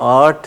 8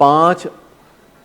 5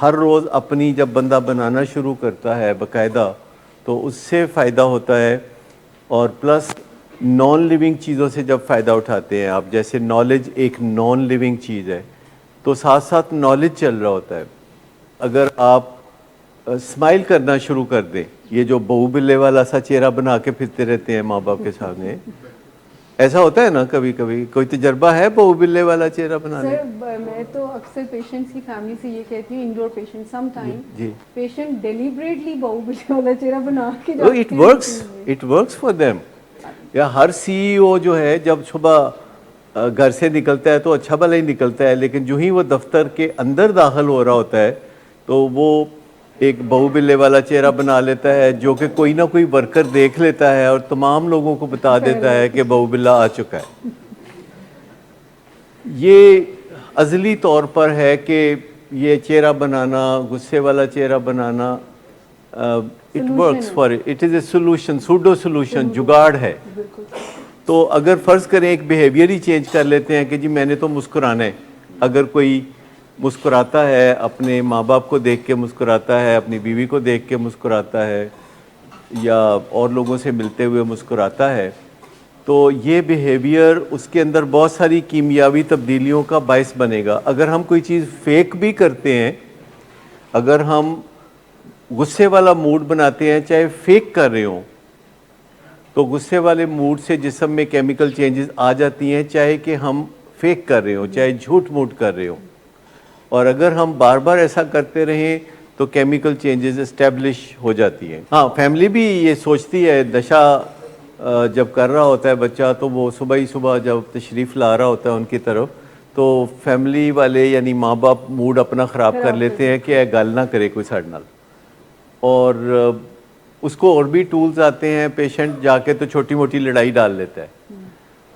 ہر روز اپنی جب بندہ بنانا شروع کرتا ہے باقاعدہ تو اس سے فائدہ ہوتا ہے. اور پلس نان لیونگ چیزوں سے جب فائدہ اٹھاتے ہیں آپ, جیسے نالج ایک نان لیونگ چیز ہے تو ساتھ ساتھ نالج چل رہا ہوتا ہے. اگر آپ اسمائل کرنا شروع کر دیں, یہ جو بہو بلے والا سا چہرہ بنا کے پھرتے رہتے ہیں ماں باپ کے سامنے, ایسا ہوتا ہے نا کبھی کبھی, کوئی تجربہ ہے بہو بلے والا چہرہ بنانے؟ سر میں تو اکثر پیشنٹس کی فیملی سے یہ کہتی ہوں, indoor patient some time patient deliberately بہو بلے والا چہرہ بنا کے it works, it works for them. یا ہر سی ای او جو ہے جب صبح گھر سے نکلتا ہے تو اچھا بھلا ہی نکلتا ہے, لیکن جو ہی وہ دفتر کے اندر داخل ہو رہا ہوتا ہے تو وہ ایک بہو بلے والا چہرہ بنا لیتا ہے, جو کہ کوئی نہ کوئی ورکر دیکھ لیتا ہے اور تمام لوگوں کو بتا دیتا ہے کہ بہو بلا آ چکا ہے. یہ ازلی طور پر ہے کہ یہ چہرہ بنانا, غصے والا چہرہ بنانا, it works for it is a solution, pseudo solution, جگاڑ ہے. تو اگر فرض کریں ایک بیہیویئر ہی چینج کر لیتے ہیں کہ جی میں نے تو مسکرانا ہے, اگر کوئی مسکراتا ہے, اپنے ماں باپ کو دیکھ کے مسکراتا ہے, اپنی بیوی کو دیکھ کے مسکراتا ہے, یا اور لوگوں سے ملتے ہوئے مسکراتا ہے, تو یہ بیہیویئر اس کے اندر بہت ساری کیمیاوی تبدیلیوں کا باعث بنے گا. اگر ہم کوئی چیز فیک بھی کرتے ہیں, اگر ہم غصے والا موڈ بناتے ہیں چاہے فیک کر رہے ہوں, تو غصے والے موڈ سے جسم میں کیمیکل چینجز آ جاتی ہیں, چاہے کہ ہم فیک کر رہے ہوں, چاہے جھوٹ موٹ کر رہے ہوں. اور اگر ہم بار بار ایسا کرتے رہیں تو کیمیکل چینجز اسٹیبلش ہو جاتی ہیں. ہاں, فیملی بھی یہ سوچتی ہے, نشہ جب کر رہا ہوتا ہے بچہ تو وہ صبح ہی صبح جب تشریف لا رہا ہوتا ہے ان کی طرف, تو فیملی والے یعنی ماں باپ موڈ اپنا خراب کر لیتے ہیں کہ گل نہ کرے کوئی ساڑھ نال, اور اس کو اور بھی ٹولز آتے ہیں. پیشنٹ جا کے تو چھوٹی موٹی لڑائی ڈال لیتا ہے,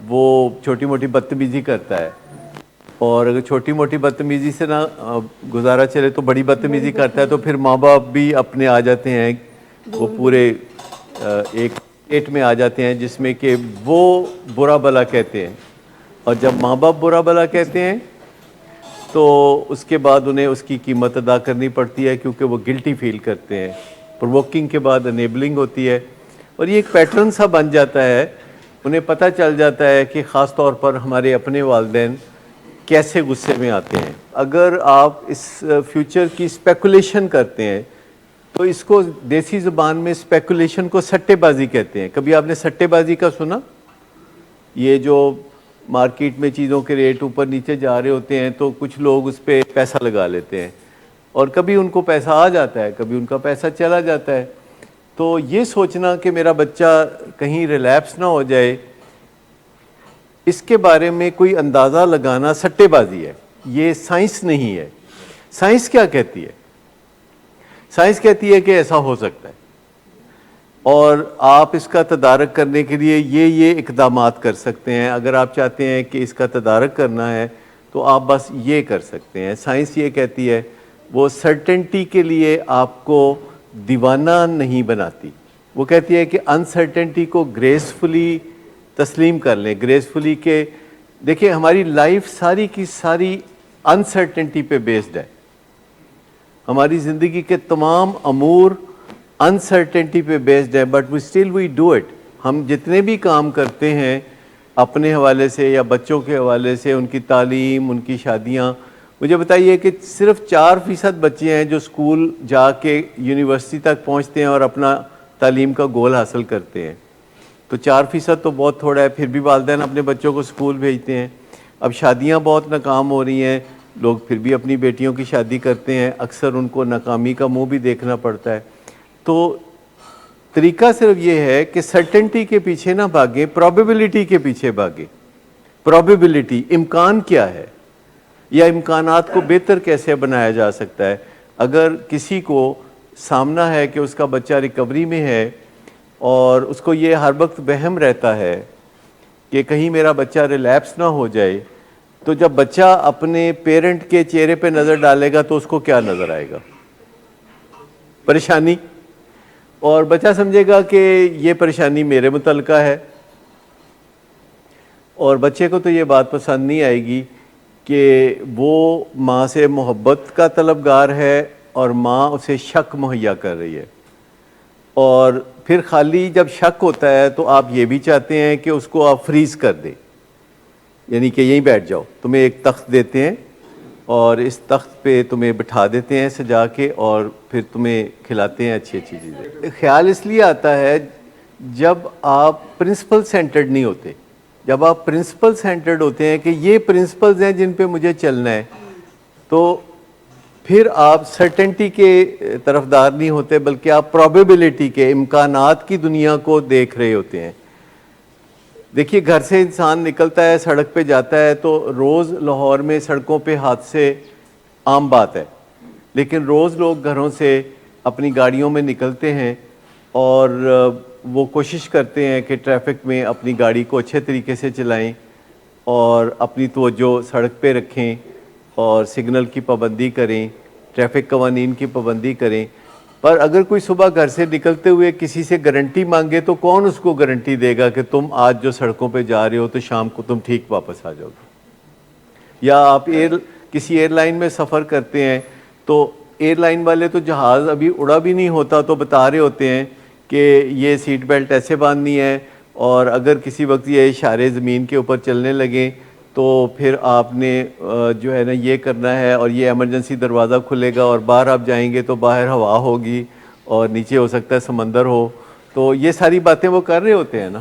وہ چھوٹی موٹی بدتمیزی کرتا ہے, اور اگر چھوٹی موٹی بدتمیزی سے نہ گزارا چلے تو بڑی بدتمیزی کرتا ہے, تو پھر ماں باپ بھی اپنے آ جاتے ہیں, وہ پورے ایک اسٹیٹ میں آ جاتے ہیں جس میں کہ وہ برا بھلا کہتے ہیں. اور جب ماں باپ برا بھلا کہتے ہیں تو اس کے بعد انہیں اس کی قیمت ادا کرنی پڑتی ہے, کیونکہ وہ گلٹی فیل کرتے ہیں. پرووکنگ کے بعد انیبلنگ ہوتی ہے, اور یہ ایک پیٹرن سا بن جاتا ہے. انہیں پتہ چل جاتا ہے کہ خاص طور پر ہمارے اپنے والدین کیسے غصے میں آتے ہیں. اگر آپ اس فیوچر کی اسپیکولیشن کرتے ہیں تو اس کو دیسی زبان میں اسپیکولیشن کو سٹے بازی کہتے ہیں. کبھی آپ نے سٹے بازی کا سنا؟ یہ جو مارکیٹ میں چیزوں کے ریٹ اوپر نیچے جا رہے ہوتے ہیں تو کچھ لوگ اس پہ پیسہ لگا لیتے ہیں, اور کبھی ان کو پیسہ آ جاتا ہے, کبھی ان کا پیسہ چلا جاتا ہے. تو یہ سوچنا کہ میرا بچہ کہیں ریلیپس نہ ہو جائے, اس کے بارے میں کوئی اندازہ لگانا سٹے بازی ہے, یہ سائنس نہیں ہے. سائنس کیا کہتی ہے؟ سائنس کہتی ہے کہ ایسا ہو سکتا ہے, اور آپ اس کا تدارک کرنے کے لیے یہ اقدامات کر سکتے ہیں. اگر آپ چاہتے ہیں کہ اس کا تدارک کرنا ہے تو آپ بس یہ کر سکتے ہیں. سائنس یہ کہتی ہے, وہ سرٹنٹی کے لیے آپ کو دیوانہ نہیں بناتی. وہ کہتی ہے کہ انسرٹنٹی کو گریسفلی تسلیم کر لیں. گریسفلی کہ دیکھیں ہماری لائف ساری کی ساری انسرٹنٹی پہ بیسڈ ہے. ہماری زندگی کے تمام امور انسرٹنٹی پہ بیسڈ ہے, بٹ وی ڈو اٹ. ہم جتنے بھی کام کرتے ہیں اپنے حوالے سے یا بچوں کے حوالے سے, ان کی تعلیم, ان کی شادیاں, مجھے بتائیے کہ صرف 4% بچے ہیں جو اسکول جا کے یونیورسٹی تک پہنچتے ہیں اور اپنا تعلیم کا گول حاصل کرتے ہیں. تو 4% تو بہت تھوڑا ہے, پھر بھی والدین اپنے بچوں کو اسکول بھیجتے ہیں. اب شادیاں بہت ناکام ہو رہی ہیں, لوگ پھر بھی اپنی بیٹیوں کی شادی کرتے ہیں, اکثر ان کو ناکامی کا منہ بھی دیکھنا پڑتا ہے. تو طریقہ صرف یہ ہے کہ سرٹنٹی کے پیچھے نہ بھاگیں, پرابیبلٹی کے پیچھے بھاگیں. پرابیبلٹی, امکان کیا ہے, یا امکانات کو بہتر کیسے بنایا جا سکتا ہے. اگر کسی کو سامنا ہے کہ اس کا بچہ ریکوری میں ہے اور اس کو یہ ہر وقت وہم رہتا ہے کہ کہیں میرا بچہ ریلیپس نہ ہو جائے, تو جب بچہ اپنے پیرنٹ کے چہرے پہ نظر ڈالے گا تو اس کو کیا نظر آئے گا؟ پریشانی. اور بچہ سمجھے گا کہ یہ پریشانی میرے متعلقہ ہے, اور بچے کو تو یہ بات پسند نہیں آئے گی کہ وہ ماں سے محبت کا طلبگار ہے اور ماں اسے شک مہیا کر رہی ہے، اور پھر خالی جب شک ہوتا ہے تو آپ یہ بھی چاہتے ہیں کہ اس کو آپ فریز کر دیں، یعنی کہ یہیں بیٹھ جاؤ، تمہیں ایک تخت دیتے ہیں اور اس تخت پہ تمہیں بٹھا دیتے ہیں سجا کے، اور پھر تمہیں کھلاتے ہیں اچھی اچھی چیزیں۔ خیال اس لیے آتا ہے جب آپ پرنسپل سینٹرڈ نہیں ہوتے، جب آپ پرنسپل سینٹرڈ ہوتے ہیں کہ یہ پرنسپلز ہیں جن پہ مجھے چلنا ہے، تو پھر آپ سرٹنٹی کے طرفدار نہیں ہوتے، بلکہ آپ پروبیبلٹی کے، امکانات کی دنیا کو دیکھ رہے ہوتے ہیں۔ دیکھیے گھر سے انسان نکلتا ہے، سڑک پہ جاتا ہے، تو روز لاہور میں سڑکوں پہ حادثے عام بات ہے، لیکن روز لوگ گھروں سے اپنی گاڑیوں میں نکلتے ہیں اور وہ کوشش کرتے ہیں کہ ٹریفک میں اپنی گاڑی کو اچھے طریقے سے چلائیں اور اپنی توجہ سڑک پہ رکھیں اور سگنل کی پابندی کریں، ٹریفک قوانین کی پابندی کریں۔ پر اگر کوئی صبح گھر سے نکلتے ہوئے کسی سے گارنٹی مانگے تو کون اس کو گارنٹی دے گا کہ تم آج جو سڑکوں پہ جا رہے ہو تو شام کو تم ٹھیک واپس آ جاؤ گے؟ یا آپ کسی ایئر لائن میں سفر کرتے ہیں تو ایئر لائن والے تو جہاز ابھی اڑا بھی نہیں ہوتا تو بتا رہے ہوتے ہیں کہ یہ سیٹ بیلٹ ایسے باندھنی ہے، اور اگر کسی وقت یہ اشارے زمین کے اوپر چلنے لگیں تو پھر آپ نے جو ہے نا یہ کرنا ہے، اور یہ ایمرجنسی دروازہ کھلے گا اور باہر آپ جائیں گے تو باہر ہوا ہوگی اور نیچے ہو سکتا ہے سمندر ہو۔ تو یہ ساری باتیں وہ کر رہے ہوتے ہیں نا،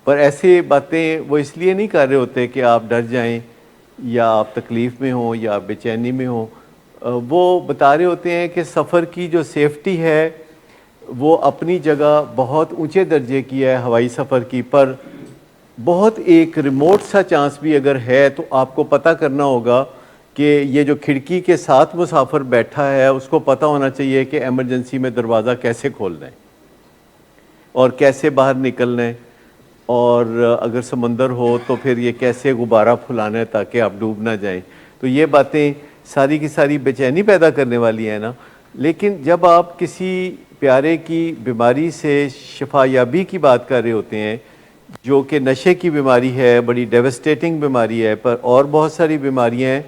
پر ایسی باتیں وہ اس لیے نہیں کر رہے ہوتے کہ آپ ڈر جائیں یا آپ تکلیف میں ہوں یا آپ بے چینی میں ہوں۔ وہ بتا رہے ہوتے ہیں کہ سفر کی جو سیفٹی ہے وہ اپنی جگہ بہت اونچے درجے کی ہے ہوائی سفر کی، پر بہت ایک ریموٹ سا چانس بھی اگر ہے تو آپ کو پتہ کرنا ہوگا کہ یہ جو کھڑکی کے ساتھ مسافر بیٹھا ہے اس کو پتہ ہونا چاہیے کہ ایمرجنسی میں دروازہ کیسے کھولنا ہے اور کیسے باہر نکلنا ہے، اور اگر سمندر ہو تو پھر یہ کیسے غبارہ پھلانا ہے تاکہ آپ ڈوب نہ جائیں۔ تو یہ باتیں ساری کی ساری بے چینی پیدا کرنے والی ہیں نا، لیکن جب آپ کسی پیارے کی بیماری سے شفا یابی کی بات کر رہے ہوتے ہیں جو کہ نشے کی بیماری ہے، بڑی ڈیوسٹیٹنگ بیماری ہے، پر اور بہت ساری بیماریاں ہیں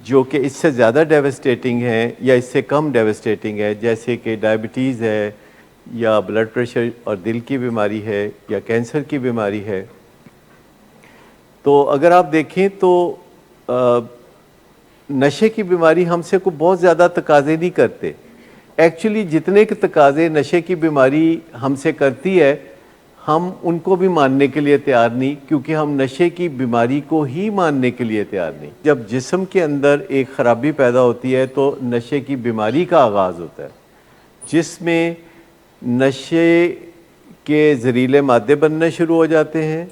جو کہ اس سے زیادہ ڈیوسٹیٹنگ ہیں یا اس سے کم ڈیوسٹیٹنگ ہے، جیسے کہ ڈائبٹیز ہے یا بلڈ پریشر اور دل کی بیماری ہے یا کینسر کی بیماری ہے۔ تو اگر آپ دیکھیں تو نشے کی بیماری ہم سے کو بہت زیادہ تقاضے نہیں کرتے، ایکچولی جتنے کے تقاضے نشے کی بیماری ہم سے کرتی ہے ہم ان کو بھی ماننے کے لیے تیار نہیں، کیونکہ ہم نشے کی بیماری کو ہی ماننے کے لیے تیار نہیں۔ جب جسم کے اندر ایک خرابی پیدا ہوتی ہے تو نشے کی بیماری کا آغاز ہوتا ہے، جس میں نشے کے زہریلے مادے بننے شروع ہو جاتے ہیں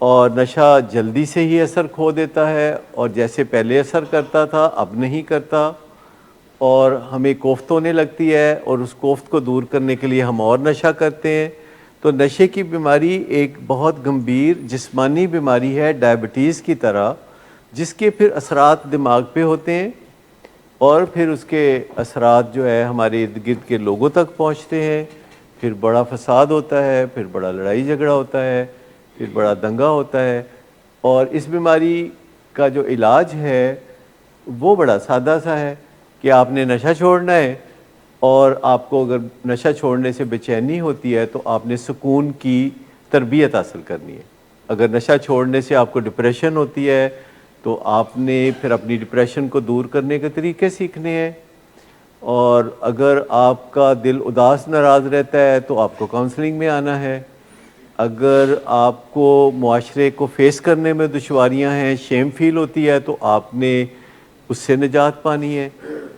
اور نشہ جلدی سے ہی اثر کھو دیتا ہے، اور جیسے پہلے اثر کرتا تھا اب نہیں کرتا، اور ہمیں کوفت ہونے لگتی ہے، اور اس کوفت کو دور کرنے کے لیے ہم اور نشہ کرتے ہیں۔ تو نشے کی بیماری ایک بہت گمبھیر جسمانی بیماری ہے ڈائبٹیز کی طرح، جس کے پھر اثرات دماغ پہ ہوتے ہیں، اور پھر اس کے اثرات جو ہے ہمارے ارد گرد کے لوگوں تک پہنچتے ہیں، پھر بڑا فساد ہوتا ہے، پھر بڑا لڑائی جھگڑا ہوتا ہے، پھر بڑا دنگا ہوتا ہے۔ اور اس بیماری کا جو علاج ہے وہ بڑا سادہ سا ہے کہ آپ نے نشہ چھوڑنا ہے، اور آپ کو اگر نشہ چھوڑنے سے بے چینی ہوتی ہے تو آپ نے سکون کی تربیت حاصل کرنی ہے۔ اگر نشہ چھوڑنے سے آپ کو ڈپریشن ہوتی ہے تو آپ نے پھر اپنی ڈپریشن کو دور کرنے کے طریقے سیکھنے ہیں، اور اگر آپ کا دل اداس ناراض رہتا ہے تو آپ کو کاؤنسلنگ میں آنا ہے، اگر آپ کو معاشرے کو فیس کرنے میں دشواریاں ہیں، شیم فیل ہوتی ہے تو آپ نے اس سے نجات پانی ہے۔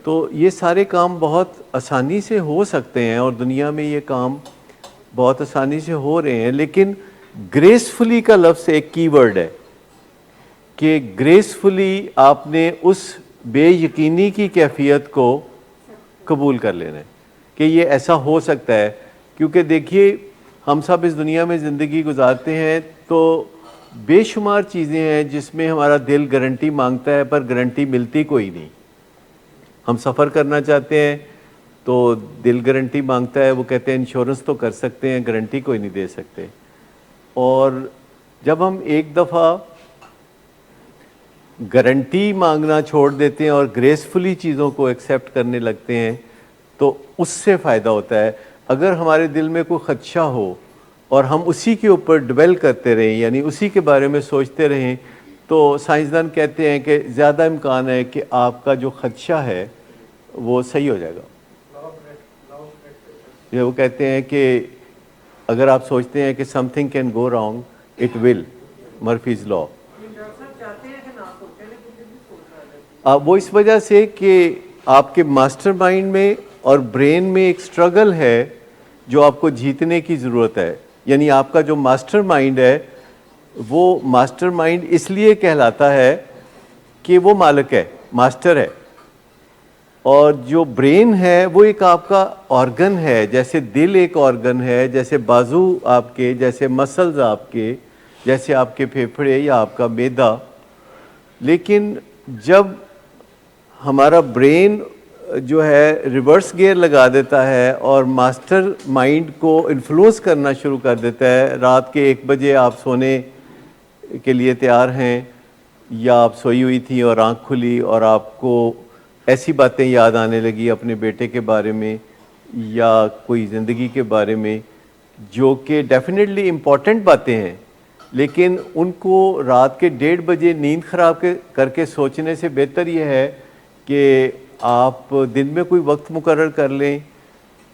تو یہ سارے کام بہت آسانی سے ہو سکتے ہیں، اور دنیا میں یہ کام بہت آسانی سے ہو رہے ہیں، لیکن گریسفلی کا لفظ ایک کی ورڈ ہے کہ گریسفلی آپ نے اس بے یقینی کی کیفیت کو قبول کر لینا ہے کہ یہ ایسا ہو سکتا ہے۔ کیونکہ دیکھیے ہم سب اس دنیا میں زندگی گزارتے ہیں تو بے شمار چیزیں ہیں جس میں ہمارا دل گارنٹی مانگتا ہے، پر گارنٹی ملتی کوئی نہیں۔ ہم سفر کرنا چاہتے ہیں تو دل گارنٹی مانگتا ہے، وہ کہتے ہیں انشورنس تو کر سکتے ہیں، گارنٹی کوئی نہیں دے سکتے۔ اور جب ہم ایک دفعہ گارنٹی مانگنا چھوڑ دیتے ہیں اور گریسفلی چیزوں کو ایکسیپٹ کرنے لگتے ہیں تو اس سے فائدہ ہوتا ہے. اگر ہمارے دل میں کوئی خدشہ ہو اور ہم اسی کے اوپر ڈویل کرتے رہیں, یعنی اسی کے بارے میں سوچتے رہیں, تو سائنسدان کہتے ہیں کہ زیادہ امکان ہے کہ آپ کا جو خدشہ ہے وہ صحیح ہو جائے گا. یہ وہ کہتے ہیں کہ اگر آپ سوچتے ہیں کہ something can go wrong it will, Murphy's law. وہ اس وجہ سے کہ آپ کے ماسٹر مائنڈ میں اور برین میں ایک سٹرگل ہے جو آپ کو جیتنے کی ضرورت ہے. یعنی آپ کا جو ماسٹر مائنڈ ہے وہ ماسٹر مائنڈ اس لیے کہلاتا ہے کہ وہ مالک ہے, ماسٹر ہے, اور جو برین ہے وہ ایک آپ کا آرگن ہے. جیسے دل ایک آرگن ہے, جیسے بازو آپ کے, جیسے مسلز آپ کے, جیسے آپ کے پھیپھڑے یا آپ کا معدہ. لیکن جب ہمارا برین جو ہے ریورس گیئر لگا دیتا ہے اور ماسٹر مائنڈ کو انفلوئنس کرنا شروع کر دیتا ہے, رات کے 1 بجے آپ سونے کے لیے تیار ہیں یا آپ سوئی ہوئی تھی اور آنکھ کھلی اور آپ کو ایسی باتیں یاد آنے لگی اپنے بیٹے کے بارے میں یا کوئی زندگی کے بارے میں جو کہ ڈیفینیٹلی امپورٹنٹ باتیں ہیں, لیکن ان کو رات کے 1:30 بجے نیند خراب کر کے سوچنے سے بہتر یہ ہے کہ آپ دن میں کوئی وقت مقرر کر لیں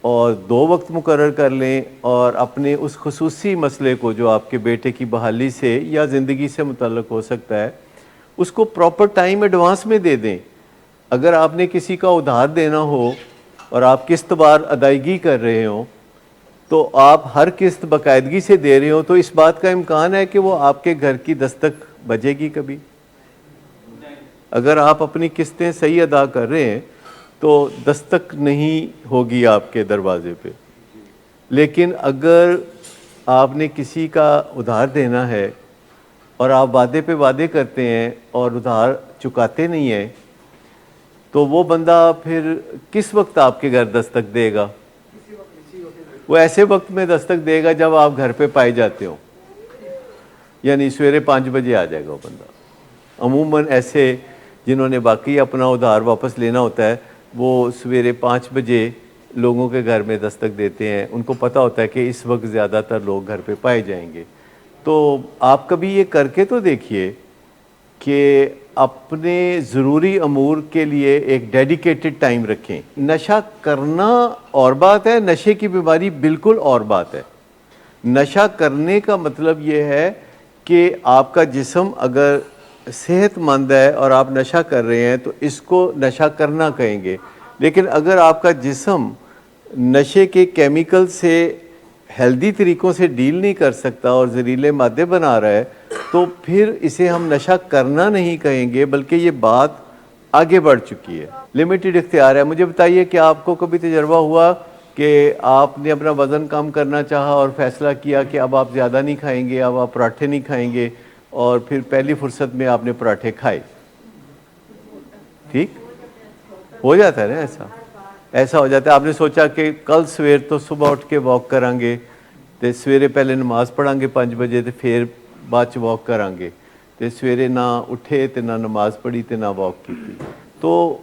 اور 2 وقت مقرر کر لیں اور اپنے اس خصوصی مسئلے کو جو آپ کے بیٹے کی بحالی سے یا زندگی سے متعلق ہو سکتا ہے اس کو پراپر ٹائم ایڈوانس میں دے دیں. اگر آپ نے کسی کا ادھار دینا ہو اور آپ قسط وار ادائیگی کر رہے ہوں تو آپ ہر قسط باقاعدگی سے دے رہے ہوں تو اس بات کا امکان ہے کہ وہ آپ کے گھر کی دستک بجے گی کبھی. اگر آپ اپنی قسطیں صحیح ادا کر رہے ہیں تو دستک نہیں ہوگی آپ کے دروازے پہ. لیکن اگر آپ نے کسی کا ادھار دینا ہے اور آپ وعدے پہ وعدے کرتے ہیں اور ادھار چکاتے نہیں ہیں تو وہ بندہ پھر کس وقت آپ کے گھر دستک دے گا؟ وہ ایسے وقت میں دستک دے گا جب آپ گھر پہ پائے جاتے ہو, یعنی سویرے 5 بجے آ جائے گا وہ بندہ. عموماً ایسے جنہوں نے باقی اپنا ادھار واپس لینا ہوتا ہے وہ سویرے 5 بجے لوگوں کے گھر میں دستک دیتے ہیں. ان کو پتہ ہوتا ہے کہ اس وقت زیادہ تر لوگ گھر پہ پائے جائیں گے. تو آپ کبھی یہ کر کے تو دیکھیے کہ اپنے ضروری امور کے لیے ایک ڈیڈیکیٹڈ ٹائم رکھیں. نشہ کرنا اور بات ہے, نشے کی بیماری بالکل اور بات ہے. نشہ کرنے کا مطلب یہ ہے کہ آپ کا جسم اگر صحت مند ہے اور آپ نشہ کر رہے ہیں تو اس کو نشہ کرنا کہیں گے. لیکن اگر آپ کا جسم نشے کے کیمیکل سے ہیلدی طریقوں سے ڈیل نہیں کر سکتا اور زہریلے مادے بنا رہا ہے تو پھر اسے ہم نشہ کرنا نہیں کہیں گے, بلکہ یہ بات آگے بڑھ چکی ہے. لمیٹڈ اختیار ہے. مجھے بتائیے کہ آپ کو کبھی تجربہ ہوا کہ آپ نے اپنا وزن کم کرنا چاہا اور فیصلہ کیا کہ اب آپ زیادہ نہیں کھائیں گے, اب آپ پراٹھے نہیں کھائیں گے, اور پھر پہلی فرصت میں آپ نے پراٹھے کھائے؟ ٹھیک ہو جاتا ہے نا, ایسا ہو جاتا ہے. آپ نے سوچا کہ کل سویر تو صبح اٹھ کے واک کریں گے, تو سویرے پہلے نماز پڑھیں گے 5 بجے, تو پھر بعد چ واک کریں گے, تو سویرے نہ اٹھے تو نہ نماز پڑھی تو نہ واک کی. تو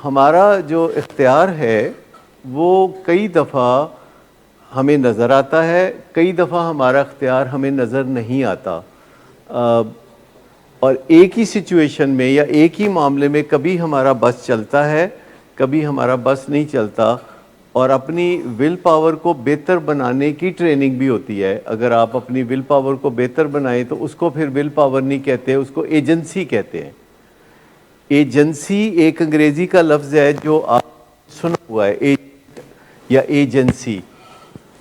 ہمارا جو اختیار ہے وہ کئی دفعہ ہمیں نظر آتا ہے, کئی دفعہ ہمارا اختیار ہمیں نظر نہیں آتا. اور ایک ہی سچویشن میں یا ایک ہی معاملے میں کبھی ہمارا بس چلتا ہے, کبھی ہمارا بس نہیں چلتا. اور اپنی ول پاور کو بہتر بنانے کی ٹریننگ بھی ہوتی ہے. اگر آپ اپنی ول پاور کو بہتر بنائیں تو اس کو پھر ول پاور نہیں کہتے, اس کو ایجنسی کہتے ہیں. ایجنسی ایک انگریزی کا لفظ ہے جو آپ سنا ہوا ہے, ایجنٹ یا ایجنسی.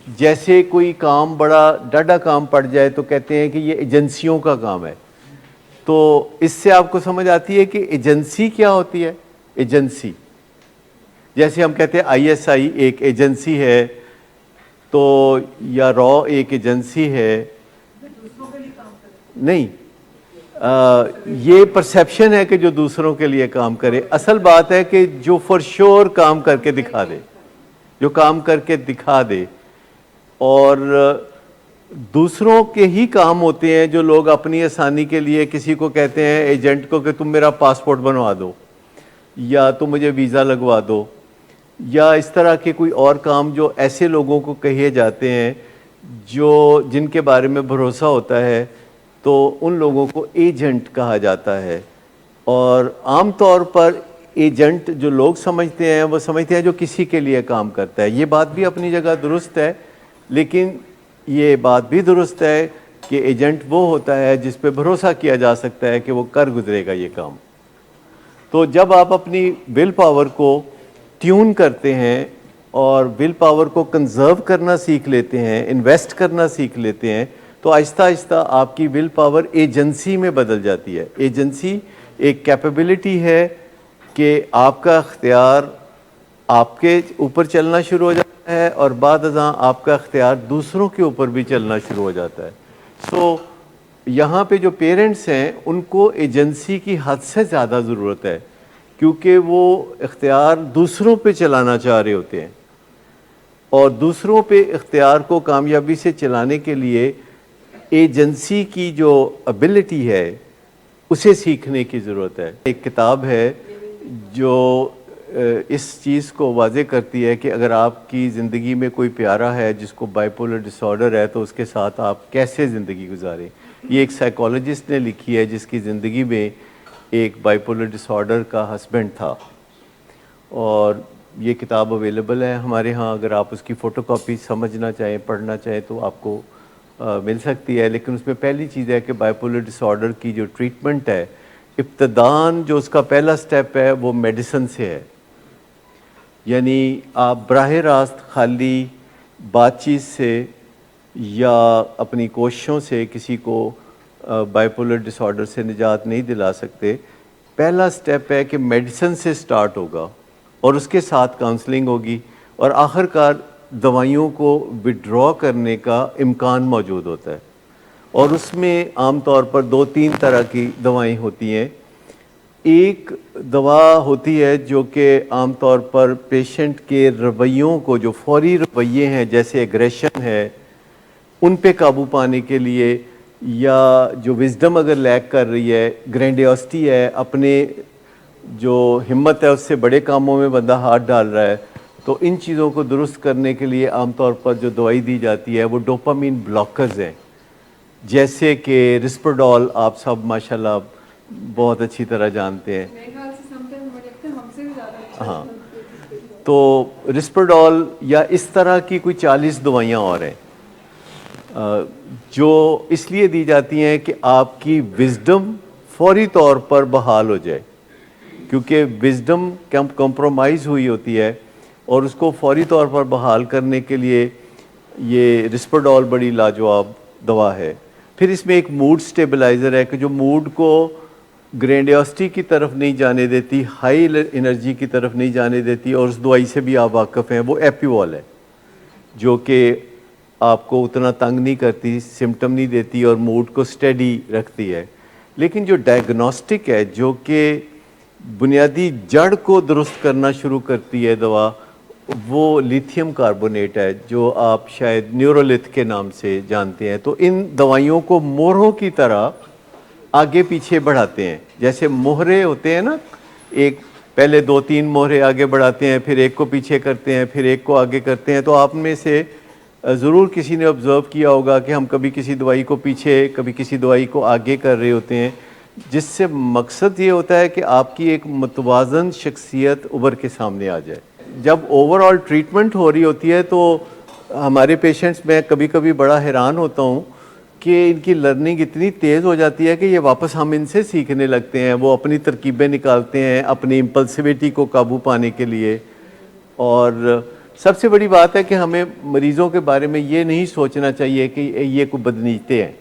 جیسے کوئی کام بڑا ڈاڈا کام پڑ جائے تو کہتے ہیں کہ یہ ایجنسیوں کا کام ہے. تو اس سے آپ کو سمجھ آتی ہے کہ ایجنسی کیا ہوتی ہے. ایجنسی جیسے ہم کہتے ہیں ISI ایک ایجنسی ہے, تو یا را ایک ایجنسی ہے. نہیں, یہ پرسیپشن ہے کہ جو دوسروں کے لیے کام کرے. اصل بات ہے کہ جو فور شور کام کر کے دکھا دے, جو کام کر کے دکھا دے. اور دوسروں کے ہی کام ہوتے ہیں جو لوگ اپنی آسانی کے لیے کسی کو کہتے ہیں ایجنٹ کو کہ تم میرا پاسپورٹ بنوا دو یا تم مجھے ویزا لگوا دو، یا اس طرح کے کوئی اور کام جو ایسے لوگوں کو کہے جاتے ہیں جن کے بارے میں بھروسہ ہوتا ہے، تو ان لوگوں کو ایجنٹ کہا جاتا ہے۔ اور عام طور پر ایجنٹ جو لوگ سمجھتے ہیں وہ سمجھتے ہیں جو کسی کے لیے کام کرتا ہے۔ یہ بات بھی اپنی جگہ درست ہے، لیکن یہ بات بھی درست ہے کہ ایجنٹ وہ ہوتا ہے جس پہ بھروسہ کیا جا سکتا ہے کہ وہ کر گزرے گا یہ کام۔ تو جب آپ اپنی ول پاور کو ٹیون کرتے ہیں اور ول پاور کو کنزرو کرنا سیکھ لیتے ہیں، انویسٹ کرنا سیکھ لیتے ہیں، تو آہستہ آہستہ آپ کی ول پاور ایجنسی میں بدل جاتی ہے۔ ایجنسی ایک کیپیبلٹی ہے کہ آپ کا اختیار آپ کے اوپر چلنا شروع ہو جاتا ہے اور بعد ازاں آپ کا اختیار دوسروں کے اوپر بھی چلنا شروع ہو جاتا ہے۔ سو یہاں پہ جو پیرنٹس ہیں ان کو ایجنسی کی حد سے زیادہ ضرورت ہے، کیونکہ وہ اختیار دوسروں پہ چلانا چاہ رہے ہوتے ہیں، اور دوسروں پہ اختیار کو کامیابی سے چلانے کے لیے ایجنسی کی جو ابیلٹی ہے اسے سیکھنے کی ضرورت ہے۔ ایک کتاب ہے جو اس چیز کو واضح کرتی ہے کہ اگر آپ کی زندگی میں کوئی پیارا ہے جس کو بائی پولر ڈس آرڈر ہے تو اس کے ساتھ آپ کیسے زندگی گزاریں۔ یہ ایک سائیکالوجسٹ نے لکھی ہے جس کی زندگی میں ایک بائی پولر ڈس آرڈر کا ہسبینڈ تھا، اور یہ کتاب اویلیبل ہے ہمارے ہاں، اگر آپ اس کی فوٹو کاپی سمجھنا چاہیں پڑھنا چاہیں تو آپ کو مل سکتی ہے۔ لیکن اس میں پہلی چیز ہے کہ بائی پولر ڈس آرڈر کی جو ٹریٹمنٹ ہے، ابتداً جو اس کا پہلا سٹیپ ہے وہ میڈیسن سے ہے، یعنی آپ براہ راست خالی بات چیت سے یا اپنی کوششوں سے کسی کو بائی پولر ڈس آرڈر سے نجات نہیں دلا سکتے۔ پہلا سٹیپ ہے کہ میڈیسن سے سٹارٹ ہوگا اور اس کے ساتھ کاؤنسلنگ ہوگی، اور آخر کار دوائیوں کو وڈرا کرنے کا امکان موجود ہوتا ہے، اور اس میں عام طور پر 2-3 طرح کی دوائیں ہوتی ہیں۔ ایک دوا ہوتی ہے جو کہ عام طور پر پیشنٹ کے رویوں کو، جو فوری رویے ہیں جیسے ایگریشن ہے، ان پہ قابو پانے کے لیے، یا جو وزڈم اگر لیک کر رہی ہے، گرینڈیوسٹی ہے، اپنے جو ہمت ہے اس سے بڑے کاموں میں بندہ ہاتھ ڈال رہا ہے، تو ان چیزوں کو درست کرنے کے لیے عام طور پر جو دوائی دی جاتی ہے وہ ڈوپامین بلاکرز ہیں، جیسے کہ رسپرڈال، آپ سب ماشاءاللہ بہت اچھی طرح جانتے ہیں۔ ہاں، تو رسپرڈال یا اس طرح کی کوئی 40 دوائیاں اور ہیں جو اس لیے دی جاتی ہیں کہ آپ کی وزڈم فوری طور پر بحال ہو جائے، کیونکہ وزڈم کمپرومائز ہوئی ہوتی ہے، اور اس کو فوری طور پر بحال کرنے کے لیے یہ رسپرڈال بڑی لاجواب دوا ہے۔ پھر اس میں ایک موڈ سٹیبلائزر ہے کہ جو موڈ کو گرینڈیوسٹی کی طرف نہیں جانے دیتی، ہائی انرجی کی طرف نہیں جانے دیتی، اور اس دوائی سے بھی آپ واقف ہیں، وہ ایپیوال ہے، جو کہ آپ کو اتنا تنگ نہیں کرتی، سمٹم نہیں دیتی، اور موڈ کو سٹیڈی رکھتی ہے۔ لیکن جو ڈائگنوسٹک ہے، جو کہ بنیادی جڑ کو درست کرنا شروع کرتی ہے دوا، وہ لیتھیم کاربونیٹ ہے، جو آپ شاید نیورولتھ کے نام سے جانتے ہیں۔ تو ان دوائیوں کو موروں کی طرح آگے پیچھے بڑھاتے ہیں، جیسے مہرے ہوتے ہیں نا، ایک پہلے 2-3 مہرے آگے بڑھاتے ہیں، پھر ایک کو پیچھے کرتے ہیں، پھر ایک کو آگے کرتے ہیں۔ تو آپ میں سے ضرور کسی نے آبزرو کیا ہوگا کہ ہم کبھی کسی دوائی کو پیچھے، کبھی کسی دوائی کو آگے کر رہے ہوتے ہیں، جس سے مقصد یہ ہوتا ہے کہ آپ کی ایک متوازن شخصیت ابھر کے سامنے آ جائے۔ جب اوور آل ٹریٹمنٹ ہو رہی ہوتی ہے تو ہمارے پیشنٹس میں کبھی کبھی بڑا حیران ہوتا ہوں کہ ان کی لرننگ اتنی تیز ہو جاتی ہے کہ یہ واپس ہم ان سے سیکھنے لگتے ہیں، وہ اپنی ترکیبیں نکالتے ہیں اپنی امپلسیویٹی کو قابو پانے کے لیے۔ اور سب سے بڑی بات ہے کہ ہمیں مریضوں کے بارے میں یہ نہیں سوچنا چاہیے کہ یہ کوئی بدنیتے ہیں۔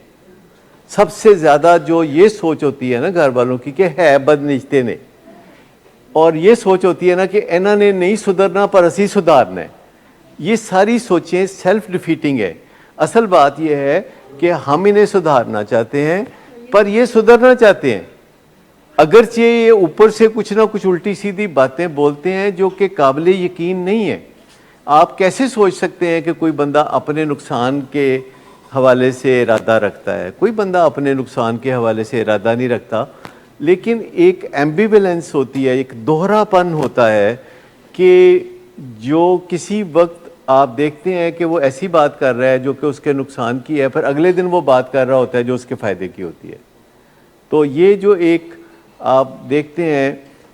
سب سے زیادہ جو یہ سوچ ہوتی ہے نا گھر والوں کی کہ ہے بدنیتے نے، اور یہ سوچ ہوتی ہے نا کہ انہوں نے نہیں سدھرنا پر اسی سدھارنا ہے، یہ ساری سوچیں سیلف ڈیفیٹنگ ہے۔ اصل بات یہ ہے کہ ہم انہیں سدھارنا چاہتے ہیں پر یہ سدھرنا چاہتے ہیں، اگرچہ یہ اوپر سے کچھ نہ کچھ الٹی سیدھی باتیں بولتے ہیں جو کہ قابل یقین نہیں ہے۔ آپ کیسے سوچ سکتے ہیں کہ کوئی بندہ اپنے نقصان کے حوالے سے ارادہ رکھتا ہے, کوئی بندہ اپنے نقصان کے حوالے سے ارادہ نہیں رکھتا, لیکن ایک ایمبیولنس ہوتی ہے, ایک دوہرا پن ہوتا ہے کہ جو کسی وقت آپ دیکھتے ہیں کہ وہ ایسی بات کر رہا ہے جو کہ اس کے نقصان کی ہے, پھر اگلے دن وہ بات کر رہا ہوتا ہے جو اس کے فائدے کی ہوتی ہے. تو یہ جو ایک آپ دیکھتے ہیں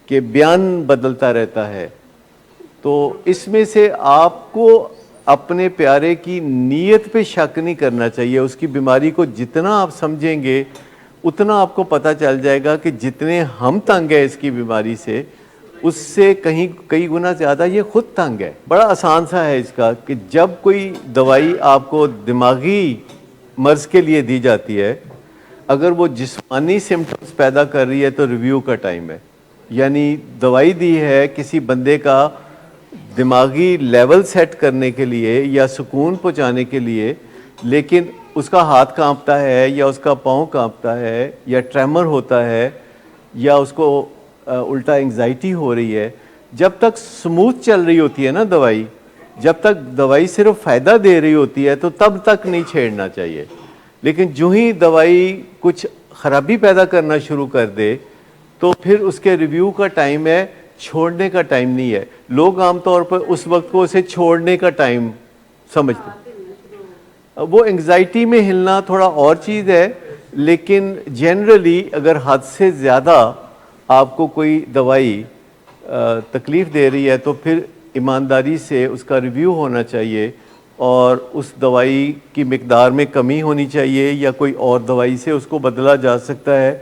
کہ بیان بدلتا رہتا ہے, تو اس میں سے آپ کو اپنے پیارے کی نیت پہ شک نہیں کرنا چاہیے. اس کی بیماری کو جتنا آپ سمجھیں گے اتنا آپ کو پتہ چل جائے گا کہ جتنے ہم تنگ ہیں اس کی بیماری سے, اس سے کئی گنا زیادہ یہ خود تنگ ہے. بڑا آسان سا ہے اس کا کہ جب کوئی دوائی آپ کو دماغی مرض کے لیے دی جاتی ہے, اگر وہ جسمانی سمٹمز پیدا کر رہی ہے تو ریویو کا ٹائم ہے. یعنی دوائی دی ہے کسی بندے کا دماغی لیول سیٹ کرنے کے لیے یا سکون پہنچانے کے لیے, لیکن اس کا ہاتھ کانپتا ہے یا اس کا پاؤں کانپتا ہے یا ٹریمر ہوتا ہے یا اس کو الٹا انگزائٹی ہو رہی ہے, جب تک سموتھ چل رہی ہوتی ہے نا دوائی, جب تک دوائی صرف فائدہ دے رہی ہوتی ہے تو تب تک نہیں چھیڑنا چاہیے. لیکن جو ہی دوائی کچھ خرابی پیدا کرنا شروع کر دے تو پھر اس کے ریویو کا ٹائم ہے, چھوڑنے کا ٹائم نہیں ہے. لوگ عام طور پر اس وقت کو اسے چھوڑنے کا ٹائم سمجھتے ہیں. وہ انگزائٹی میں ہلنا تھوڑا اور چیز ہے, لیکن جنرلی اگر حد سے زیادہ آپ کو کوئی دوائی تکلیف دے رہی ہے تو پھر ایمانداری سے اس کا ریویو ہونا چاہیے اور اس دوائی کی مقدار میں کمی ہونی چاہیے یا کوئی اور دوائی سے اس کو بدلا جا سکتا ہے,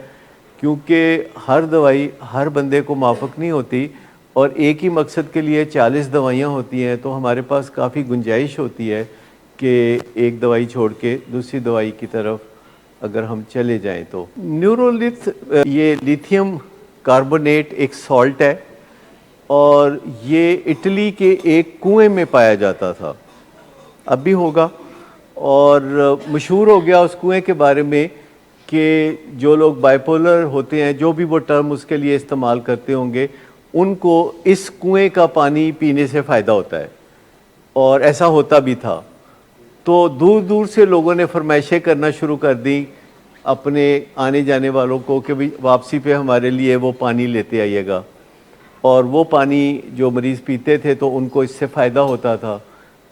کیونکہ ہر دوائی ہر بندے کو موافق نہیں ہوتی اور ایک ہی مقصد کے لیے 40 دوائیاں ہوتی ہیں, تو ہمارے پاس کافی گنجائش ہوتی ہے کہ ایک دوائی چھوڑ کے دوسری دوائی کی طرف اگر ہم چلے جائیں. تو نیورولتھ یہ لیتھیم کاربونیٹ ایک سالٹ ہے اور یہ اٹلی کے ایک کنویں میں پایا جاتا تھا, اب بھی ہوگا, اور مشہور ہو گیا اس کنویں کے بارے میں کہ جو لوگ بائیپولر ہوتے ہیں, جو بھی وہ ٹرم اس کے لیے استعمال کرتے ہوں گے, ان کو اس کنویں کا پانی پینے سے فائدہ ہوتا ہے, اور ایسا ہوتا بھی تھا. تو دور دور سے لوگوں نے فرمائشیں کرنا شروع کر دی اپنے آنے جانے والوں کو کہ بھی واپسی پہ ہمارے لیے وہ پانی لیتے آئیے گا, اور وہ پانی جو مریض پیتے تھے تو ان کو اس سے فائدہ ہوتا تھا.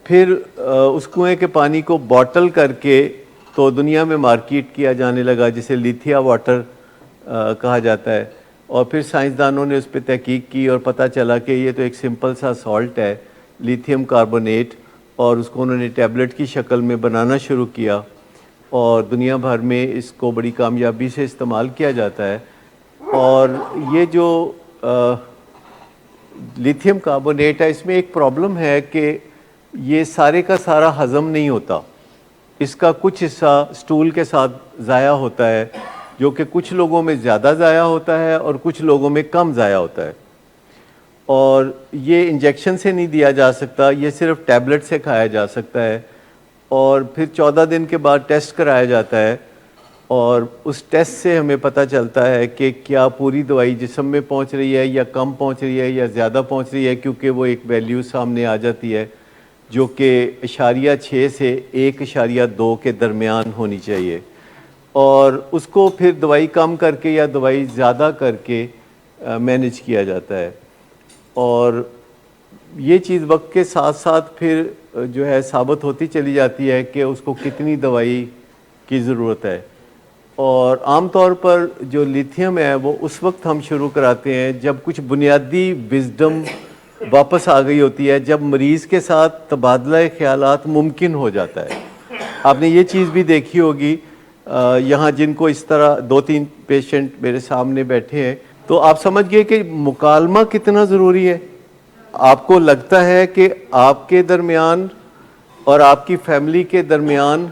پھر اس کنویں کے پانی کو بوٹل کر کے تو دنیا میں مارکیٹ کیا جانے لگا, جسے لیتھیا واٹر کہا جاتا ہے, اور پھر سائنسدانوں نے اس پہ تحقیق کی اور پتہ چلا کہ یہ تو ایک سمپل سا سالٹ ہے لیتھیم کاربونیٹ, اور اس کو انہوں نے ٹیبلٹ کی شکل میں بنانا شروع کیا اور دنیا بھر میں اس کو بڑی کامیابی سے استعمال کیا جاتا ہے. اور یہ جو لیتھیم کاربونیٹ ہے, اس میں ایک پرابلم ہے کہ یہ سارے کا سارا ہضم نہیں ہوتا, اس کا کچھ حصہ سٹول کے ساتھ ضائع ہوتا ہے, جو کہ کچھ لوگوں میں زیادہ ضائع ہوتا ہے اور کچھ لوگوں میں کم ضائع ہوتا ہے. اور یہ انجیکشن سے نہیں دیا جا سکتا, یہ صرف ٹیبلٹ سے کھایا جا سکتا ہے, اور پھر 14 دن کے بعد ٹیسٹ کرایا جاتا ہے, اور اس ٹیسٹ سے ہمیں پتہ چلتا ہے کہ کیا پوری دوائی جسم میں پہنچ رہی ہے یا کم پہنچ رہی ہے یا زیادہ پہنچ رہی ہے, کیونکہ وہ ایک ویلیو سامنے آ جاتی ہے جو کہ 0.6 سے 1.2 کے درمیان ہونی چاہیے, اور اس کو پھر دوائی کم کر کے یا دوائی زیادہ کر کے مینیج کیا جاتا ہے. اور یہ چیز وقت کے ساتھ ساتھ پھر جو ہے ثابت ہوتی چلی جاتی ہے کہ اس کو کتنی دوائی کی ضرورت ہے. اور عام طور پر جو لیتھیم ہے وہ اس وقت ہم شروع کراتے ہیں جب کچھ بنیادی وزڈم واپس آ گئی ہوتی ہے, جب مریض کے ساتھ تبادلہ خیالات ممکن ہو جاتا ہے. آپ نے یہ چیز بھی دیکھی ہوگی, یہاں جن کو اس طرح 2-3 پیشنٹ میرے سامنے بیٹھے ہیں, تو آپ سمجھ گئے کہ مکالمہ کتنا ضروری ہے. آپ کو لگتا ہے کہ آپ کے درمیان اور آپ کی فیملی کے درمیان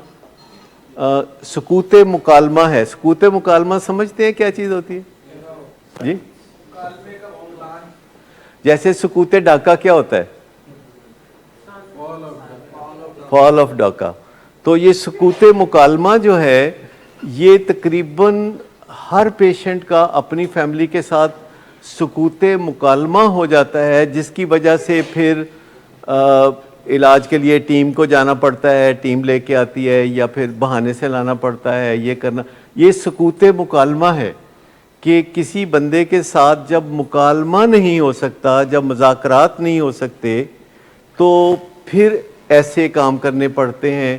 سکوت مکالمہ ہے. سکوت مکالمہ سمجھتے ہیں کیا چیز ہوتی ہے جی؟ جیسے سکوت ڈاکہ کیا ہوتا ہے؟ فال آف ڈاکہ. تو یہ سکوت مکالمہ جو ہے یہ تقریباً ہر پیشنٹ کا اپنی فیملی کے ساتھ سکوت مکالمہ ہو جاتا ہے, جس کی وجہ سے پھر علاج کے لیے ٹیم کو جانا پڑتا ہے، ٹیم لے کے آتی ہے، یا پھر بہانے سے لانا پڑتا ہے، یہ کرنا. یہ سکوت مکالمہ ہے کہ کسی بندے کے ساتھ جب مکالمہ نہیں ہو سکتا، جب مذاکرات نہیں ہو سکتے، تو پھر ایسے کام کرنے پڑتے ہیں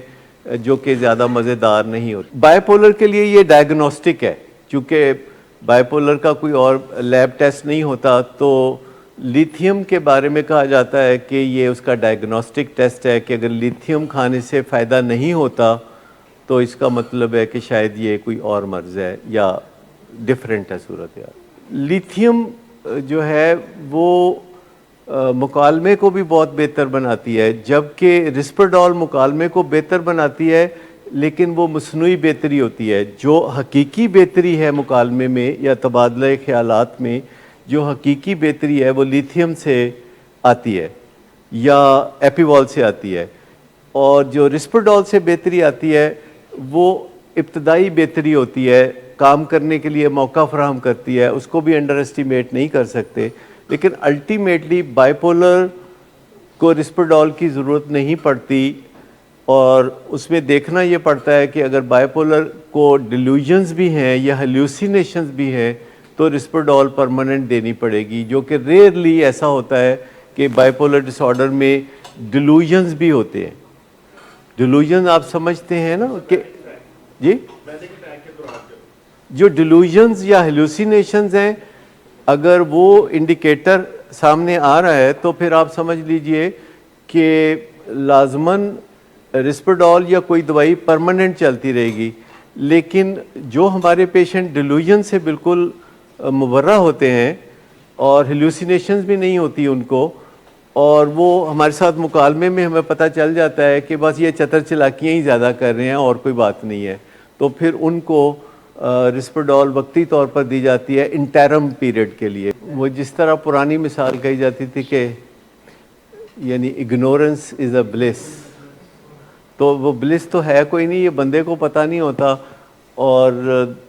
جو کہ زیادہ مزیدار نہیں ہوتے. بائی پولر کے لیے یہ ڈائگنوسٹک ہے، چونکہ بائی پولر کا کوئی اور لیب ٹیسٹ نہیں ہوتا، تو لیتھیم کے بارے میں کہا جاتا ہے کہ یہ اس کا ڈائگنوسٹک ٹیسٹ ہے کہ اگر لیتھیم کھانے سے فائدہ نہیں ہوتا تو اس کا مطلب ہے کہ شاید یہ کوئی اور مرض ہے یا ڈیفرنٹ ہے صورتحال. لیتھیم جو ہے وہ مکالمے کو بھی بہت بہتر بناتی ہے، جبکہ رسپرڈال مکالمے کو بہتر بناتی ہے، لیکن وہ مصنوعی بہتری ہوتی ہے. جو حقیقی بہتری ہے مکالمے میں یا تبادلہ خیالات میں، جو حقیقی بہتری ہے وہ لیتھیم سے آتی ہے یا ایپیوال سے آتی ہے. اور جو رسپرڈال سے بہتری آتی ہے وہ ابتدائی بہتری ہوتی ہے، کام کرنے کے لیے موقع فراہم کرتی ہے، اس کو بھی انڈر اسٹیمیٹ نہیں کر سکتے. لیکن الٹیمیٹلی بائی پولر کو رسپرڈال کی ضرورت نہیں پڑتی، اور اس میں دیکھنا یہ پڑتا ہے کہ اگر بائی پولر کو ڈیلیوژنز بھی ہیں یا ہیلوسینیشنز بھی ہیں تو رسپرڈال پرماننٹ دینی پڑے گی، جو کہ ریئرلی ایسا ہوتا ہے کہ بائی پولر ڈس آرڈر میں ڈیلیوژنز بھی ہوتے ہیں. ڈیلیوژن آپ سمجھتے ہیں نا کہ جی جو ڈیلیوژنز یا ہیلوسینیشنز ہیں، اگر وہ انڈیکیٹر سامنے آ رہا ہے تو پھر آپ سمجھ لیجئے کہ لازماً رسپرڈال یا کوئی دوائی پرماننٹ چلتی رہے گی. لیکن جو ہمارے پیشنٹ ڈیلیوژن سے بالکل مبرہ ہوتے ہیں اور ہیلوسینیشنز بھی نہیں ہوتی ان کو، اور وہ ہمارے ساتھ مکالمے میں ہمیں پتہ چل جاتا ہے کہ بس یہ چتر چلاکیاں ہی زیادہ کر رہے ہیں اور کوئی بات نہیں ہے، تو پھر ان کو رسپرڈال وقتی طور پر دی جاتی ہے انٹرم پیریڈ کے لیے. وہ جس طرح پرانی مثال کہی جاتی تھی کہ یعنی اگنورنس از اے بلس، تو وہ بلس تو ہے کوئی نہیں، یہ بندے کو پتہ نہیں ہوتا. اور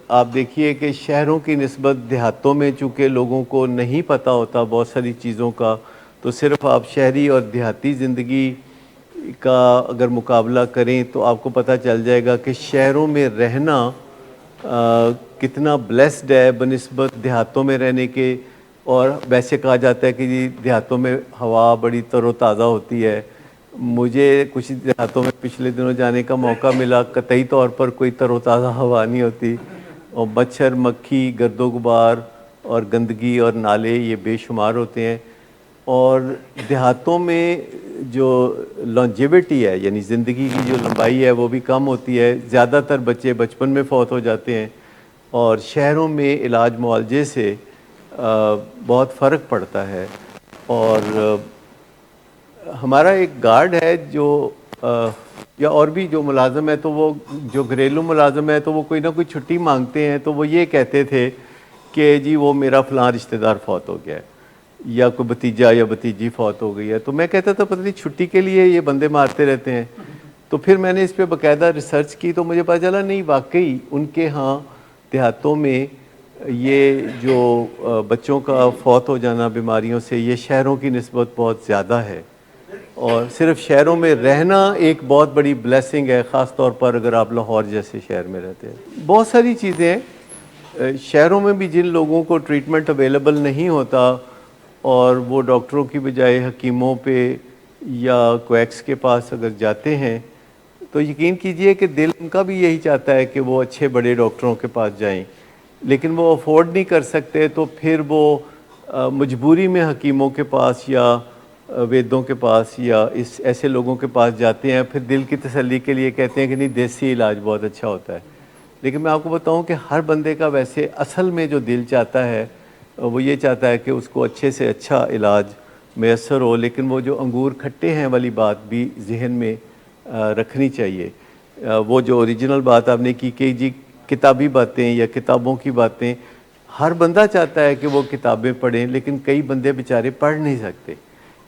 آپ دیکھیے کہ شہروں کی نسبت دیہاتوں میں چونکہ لوگوں کو نہیں پتہ ہوتا بہت ساری چیزوں کا، تو صرف آپ شہری اور دیہاتی زندگی کا اگر مقابلہ کریں تو آپ کو پتہ چل جائے گا کہ شہروں میں رہنا کتنا بلیسڈ ہے بنسبت دیہاتوں میں رہنے کے. اور ویسے کہا جاتا ہے کہ جی دیہاتوں میں ہوا بڑی تر و تازہ ہوتی ہے. مجھے کچھ دیہاتوں میں پچھلے دنوں جانے کا موقع ملا، قطعی طور پر کوئی تر و تازہ ہوا نہیں ہوتی، اور مچھر مکھی گرد و غبار اور گندگی اور نالے یہ بے شمار ہوتے ہیں. اور دیہاتوں میں جو لانجیوٹی ہے یعنی زندگی کی جو لمبائی ہے وہ بھی کم ہوتی ہے، زیادہ تر بچے بچپن میں فوت ہو جاتے ہیں، اور شہروں میں علاج معالجے سے بہت فرق پڑتا ہے. اور ہمارا ایک گارڈ ہے جو یا اور بھی جو ملازم ہے، تو وہ جو گھریلو ملازم ہے تو وہ کوئی نہ کوئی چھٹی مانگتے ہیں، تو وہ یہ کہتے تھے کہ جی وہ میرا فلاں رشتہ دار فوت ہو گیا ہے یا کوئی بھتیجا یا بھتیجی فوت ہو گئی ہے. تو میں کہتا تھا پتہ نہیں چھٹی کے لیے یہ بندے مارتے رہتے ہیں. تو پھر میں نے اس پہ باقاعدہ ریسرچ کی تو مجھے پتہ چلا نہیں، واقعی ان کے ہاں دیہاتوں میں یہ جو بچوں کا فوت ہو جانا بیماریوں سے یہ شہروں کی نسبت بہت زیادہ ہے. اور صرف شہروں میں رہنا ایک بہت بڑی بلیسنگ ہے، خاص طور پر اگر آپ لاہور جیسے شہر میں رہتے ہیں. بہت ساری چیزیں ہیں شہروں میں بھی جن لوگوں کو ٹریٹمنٹ اویلیبل نہیں ہوتا اور وہ ڈاکٹروں کی بجائے حکیموں پہ یا کویکس کے پاس اگر جاتے ہیں تو یقین کیجئے کہ دل ان کا بھی یہی چاہتا ہے کہ وہ اچھے بڑے ڈاکٹروں کے پاس جائیں، لیکن وہ افورڈ نہیں کر سکتے، تو پھر وہ مجبوری میں حکیموں کے پاس یا ویدوں کے پاس یا اس ایسے لوگوں کے پاس جاتے ہیں. پھر دل کی تسلی کے لیے کہتے ہیں کہ نہیں دیسی علاج بہت اچھا ہوتا ہے. لیکن میں آپ کو بتاؤں کہ ہر بندے کا ویسے اصل میں جو دل چاہتا ہے وہ یہ چاہتا ہے کہ اس کو اچھے سے اچھا علاج میسر ہو. لیکن وہ جو انگور کھٹے ہیں والی بات بھی ذہن میں رکھنی چاہیے. وہ جو اوریجنل بات آپ نے کی کہ جی کتابی باتیں یا کتابوں کی باتیں، ہر بندہ چاہتا ہے کہ وہ کتابیں پڑھیں، لیکن کئی بندے بیچارے پڑھ نہیں سکتے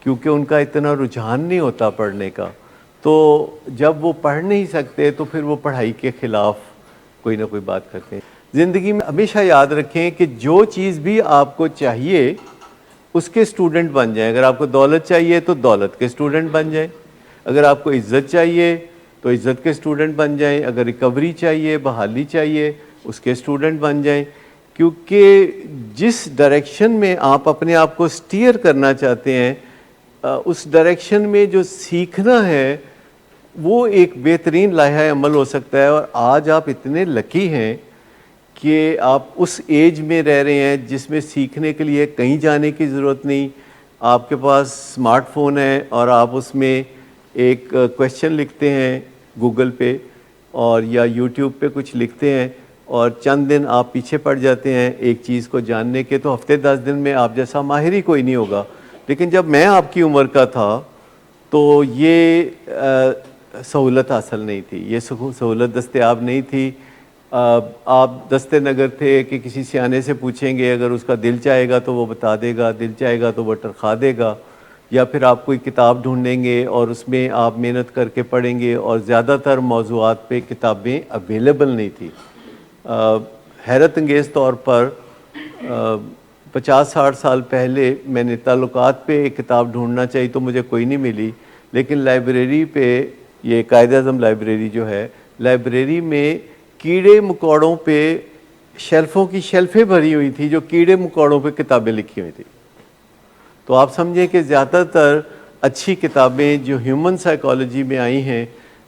کیونکہ ان کا اتنا رجحان نہیں ہوتا پڑھنے کا. تو جب وہ پڑھ نہیں سکتے تو پھر وہ پڑھائی کے خلاف کوئی نہ کوئی بات کرتے ہیں. زندگی میں ہمیشہ یاد رکھیں کہ جو چیز بھی آپ کو چاہیے اس کے اسٹوڈنٹ بن جائیں. اگر آپ کو دولت چاہیے تو دولت کے اسٹوڈنٹ بن جائیں، اگر آپ کو عزت چاہیے تو عزت کے اسٹوڈنٹ بن جائیں, اگر ریکوری چاہیے, بحالی چاہیے, اس کے اسٹوڈنٹ بن جائیں, کیونکہ جس ڈائریکشن میں آپ اپنے آپ کو سٹیئر کرنا چاہتے ہیں اس ڈائریکشن میں جو سیکھنا ہے وہ ایک بہترین لائحہ عمل ہو سکتا ہے. اور آج آپ اتنے لکی ہیں کہ آپ اس ایج میں رہ رہے ہیں جس میں سیکھنے کے لیے کہیں جانے کی ضرورت نہیں, آپ کے پاس اسمارٹ فون ہے اور آپ اس میں ایک کویشچن لکھتے ہیں گوگل پہ اور یا یوٹیوب پہ کچھ لکھتے ہیں اور چند دن آپ پیچھے پڑ جاتے ہیں ایک چیز کو جاننے کے, تو ہفتے 10 دن میں آپ جیسا ماہر ہی کوئی نہیں ہوگا. لیکن جب میں آپ کی عمر کا تھا تو یہ سہولت حاصل نہیں تھی, یہ سہولت دستیاب نہیں تھی. آپ دستے نگر تھے کہ کسی سیانے سے پوچھیں گے, اگر اس کا دل چاہے گا تو وہ بتا دے گا, دل چاہے گا تو وہ ٹرخا دے گا, یا پھر آپ کوئی کتاب ڈھونڈیں گے اور اس میں آپ محنت کر کے پڑھیں گے. اور زیادہ تر موضوعات پہ کتابیں اویلیبل نہیں تھی. حیرت انگیز طور پر 50-60 سال پہلے میں نے تعلقات پہ ایک کتاب ڈھونڈنا چاہی تو مجھے کوئی نہیں ملی, لیکن لائبریری پہ, یہ قائد اعظم لائبریری جو ہے, لائبریری میں کیڑے مکوڑوں پہ شیلفوں کی شیلفیں بھری ہوئی تھی جو کیڑے مکوڑوں پہ کتابیں لکھی ہوئی تھی. تو آپ سمجھیں کہ زیادہ تر اچھی کتابیں جو ہیومن سائیکالوجی میں آئی ہیں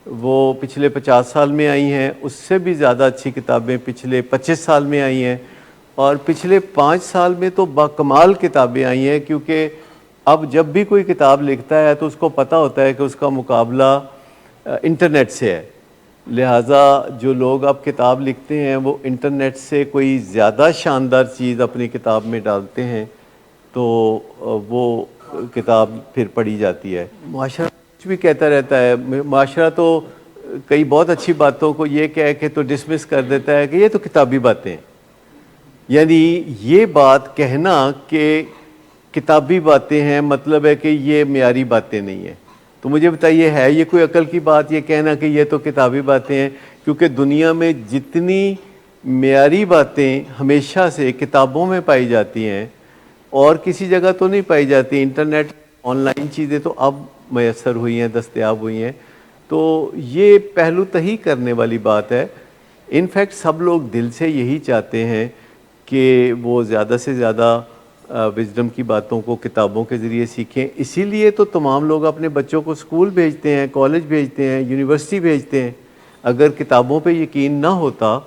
وہ پچھلے 50 سال میں آئی ہیں, اس سے بھی زیادہ اچھی کتابیں پچھلے 25 سال میں آئی ہیں, اور پچھلے 5 سال میں تو باکمال کتابیں آئی ہیں. کیونکہ اب جب بھی کوئی کتاب لکھتا ہے تو اس کو پتہ ہوتا ہے کہ اس کا مقابلہ انٹرنیٹ سے ہے, لہٰذا جو لوگ اب کتاب لکھتے ہیں وہ انٹرنیٹ سے کوئی زیادہ شاندار چیز اپنی کتاب میں ڈالتے ہیں تو وہ کتاب پھر پڑھی جاتی ہے. معاشرہ کچھ بھی کہتا رہتا ہے, معاشرہ تو کئی بہت اچھی باتوں کو یہ کہہ کے تو ڈسمس کر دیتا ہے کہ یہ تو کتابی باتیں ہیں. یعنی یہ بات کہنا کہ کتابی باتیں ہیں مطلب ہے کہ یہ معیاری باتیں نہیں ہیں. تو مجھے بتائیے, ہے یہ کوئی عقل کی بات یہ کہنا کہ یہ تو کتابی باتیں ہیں؟ کیونکہ دنیا میں جتنی معیاری باتیں ہمیشہ سے کتابوں میں پائی جاتی ہیں اور کسی جگہ تو نہیں پائی جاتی. انٹرنیٹ, آن لائن چیزیں تو اب میسر ہوئی ہیں, دستیاب ہوئی ہیں, تو یہ پہلو تہی کرنے والی بات ہے. انفیکٹ سب لوگ دل سے یہی چاہتے ہیں کہ وہ زیادہ سے زیادہ وزڈم کی باتوں کو کتابوں کے ذریعے سیکھیں. اسی لیے تو تمام لوگ اپنے بچوں کو اسکول بھیجتے ہیں, کالج بھیجتے ہیں, یونیورسٹی بھیجتے ہیں. اگر کتابوں پہ یقین نہ ہوتا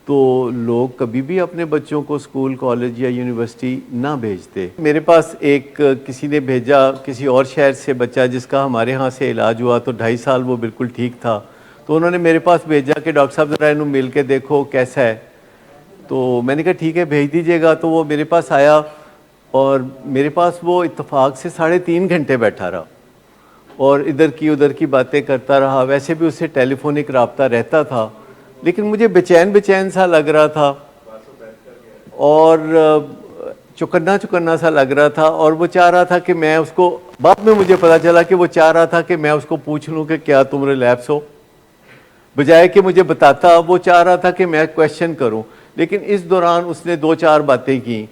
تو لوگ کبھی بھی اپنے بچوں کو اسکول, کالج یا یونیورسٹی نہ بھیجتے. میرے پاس ایک کسی نے بھیجا کسی اور شہر سے بچہ جس کا ہمارے ہاں سے علاج ہوا تو 2.5 سال وہ بالکل ٹھیک تھا, تو انہوں نے میرے پاس بھیجا کہ ڈاکٹر صاحب ذرا انہوں مل کے دیکھو کیسا ہے. تو میں نے کہا ٹھیک ہے بھیج دیجیے گا. تو وہ میرے پاس آیا اور میرے پاس وہ اتفاق سے 3.5 گھنٹے بیٹھا رہا اور ادھر کی ادھر کی باتیں کرتا رہا. ویسے بھی اس سے ٹیلی فونک رابطہ رہتا تھا, لیکن مجھے بے چین سا لگ رہا تھا اور چکنا سا لگ رہا تھا. اور وہ چاہ رہا تھا کہ میں اس کو, بعد میں مجھے پتا چلا کہ وہ چاہ رہا تھا کہ میں اس کو پوچھ لوں کہ کیا تم ریلیپس ہو, بجائے کہ مجھے بتاتا. وہ چاہ رہا تھا کہ میں کویشچن کروں. لیکن اس دوران اس نے 2-4 باتیں کی,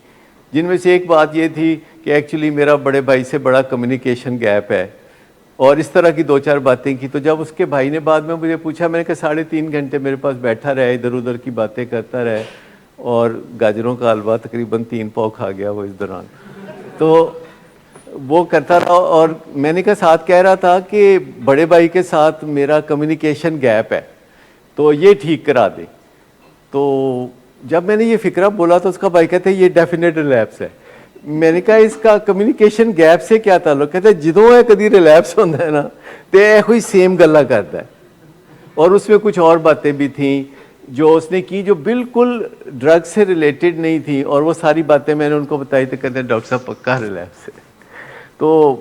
جن میں سے ایک بات یہ تھی کہ ایکچولی میرا بڑے بھائی سے بڑا کمیونیکیشن گیپ ہے, اور اس طرح کی 2-4 باتیں کی. تو جب اس کے بھائی نے بعد میں مجھے پوچھا, میں نے کہا 3.5 گھنٹے میرے پاس بیٹھا رہا, ادھر ادھر کی باتیں کرتا رہا, اور گاجروں کا حلوہ تقریباً 3 پاؤ کھا گیا وہ اس دوران. تو وہ کرتا رہا, اور میں نے کہا ساتھ کہہ رہا تھا کہ بڑے بھائی کے ساتھ میرا کمیونیکیشن گیپ ہے تو یہ ٹھیک کرا دے. تو جب میں نے یہ فکرہ بولا تو اس کا بھائی کہتے ہیں یہ ڈیفینیٹ ریلیپس ہے. میں نے کہا اس کا کمیونیکیشن گیپ سے کیا تعلق؟ کہتے ہیں جدوں ہے کدی ریلیپس ہوتا ہے نا تو یہ کوئی سیم گلا کرتا ہے. اور اس میں کچھ اور باتیں بھی تھیں جو اس نے کی جو بالکل ڈرگ سے ریلیٹڈ نہیں تھی, اور وہ ساری باتیں میں نے ان کو بتائی. تو کہتے ہیں ڈاکٹر صاحب پکا ریلیپس ہے. تو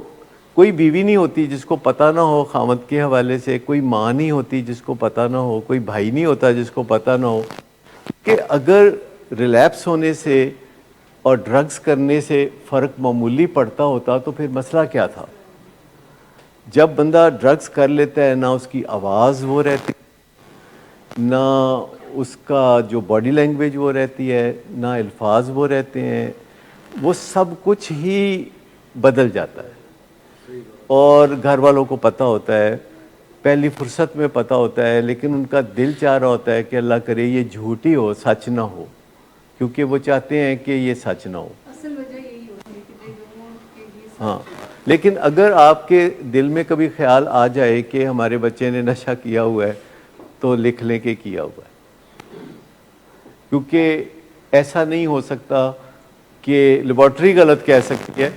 کوئی بیوی نہیں ہوتی جس کو پتہ نہ ہو خاوند کے حوالے سے, کوئی ماں نہیں ہوتی جس کو پتہ نہ ہو, کوئی بھائی نہیں ہوتا جس کو پتہ نہ ہو کہ اگر ریلیپس ہونے سے اور ڈرگز کرنے سے فرق معمولی پڑتا ہوتا تو پھر مسئلہ کیا تھا. جب بندہ ڈرگز کر لیتا ہے نہ اس کی آواز وہ رہتی, نہ اس کا جو باڈی لینگویج وہ رہتی ہے, نہ الفاظ وہ رہتے ہیں, وہ سب کچھ ہی بدل جاتا ہے. اور گھر والوں کو پتہ ہوتا ہے, پہلی فرصت میں پتہ ہوتا ہے, لیکن ان کا دل چاہ رہا ہوتا ہے کہ اللہ کرے یہ جھوٹ ہی ہو, سچ نہ ہو, کیونکہ وہ چاہتے ہیں کہ یہ سچ نہ ہو. اصل وجہ یہی ہوتی ہے کہ they don't want کہ یہ ہاں, لیکن اگر آپ کے دل میں کبھی خیال آ جائے کہ ہمارے بچے نے نشہ کیا ہوا ہے تو لکھ لیں کہ کیا ہوا ہے, کیونکہ ایسا نہیں ہو سکتا کہ لیبارٹری غلط کہہ سکتی ہے.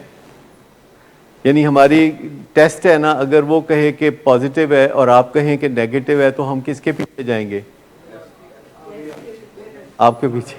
یعنی ہماری ٹیسٹ ہے نا, اگر وہ کہے کہ پازیٹیو ہے اور آپ کہیں کہ نیگیٹو ہے تو ہم کس کے پیچھے جائیں گے؟ آپ کے پیچھے.